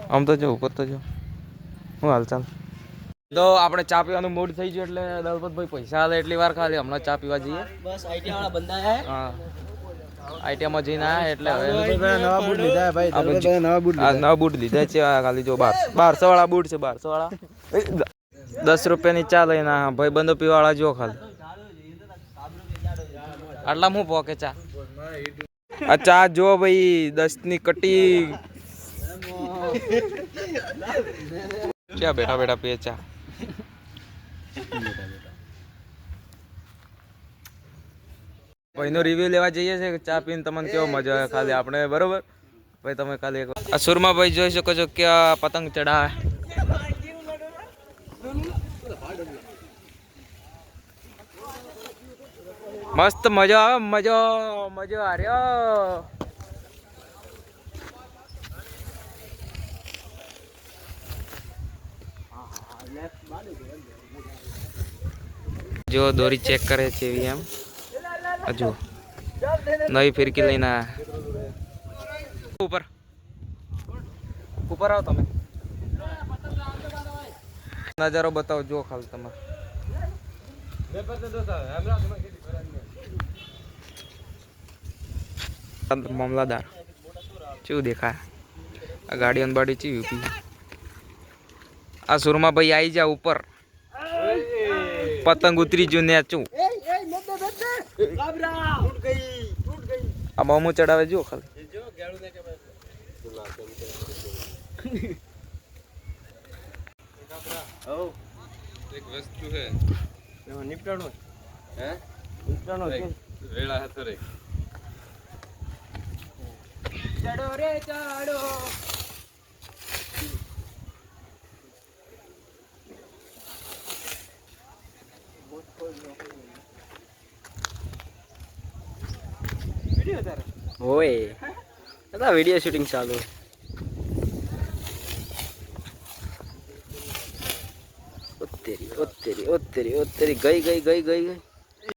આમ તો જો ઉપર તો જો હું હાલચાલ તો આપણે ચા પીવાનું મૂડ થઈ ગયું એટલે દલપતભાઈ પૈસા આલે એટલી વાર ખાલી હમણાં ચા પીવા જઈએ. બસ આઈટી વાળા બંદા હે. હા આઈટીમાં જઈને આયા એટલે હવે નવા બૂટ લીધા ભાઈ. નવા બૂટ લીધા છે ખાલી જો 1200 વાળા બૂટ છે 1200 વાળા 10 રૂપિયાની ચા લઈને ભાઈ બંધો પીવાળા જો ખાલી આટલા હું પોકે ચા આ ચા જો ભાઈ 10 ની કટી ક્યાં બેઠા બેઠા પીએ ચા ભાઈનો રિવ્યુ લેવા જઈએ છે કે ચા પીને તમને કેવો મજા આવે ખાલી આપણે બરોબર ભાઈ તમે ખાલી એક આ સુરમાં ભાઈ જોઈ શકો છો કે પતંગ ચડાવે મસ્ત મજા આવે મજો આર્યો જો દોરી ચેક કરે છે એમ હજુ નવી ફિરકી લઈને ઉપર ઉપર આવો તમે નજારો બતાવો જો ખાલી તમારે મામલાદાર શું દેખાય આ ગાડી અનબાડી ચી ઉભી આ સુરમાં ભાઈ આવી જા ઉપર પતંગ ઉતરી જો નેચું આ મોમો ચડાવે જો ખાલી એક વસ્તુ હે નિપટાણો હે નિપટાણો વેળા હતો રે ચડો રે ચડો ઓય દાદા વિડિયો શૂટિંગ ચાલુ ઓત્તેરી ગઈ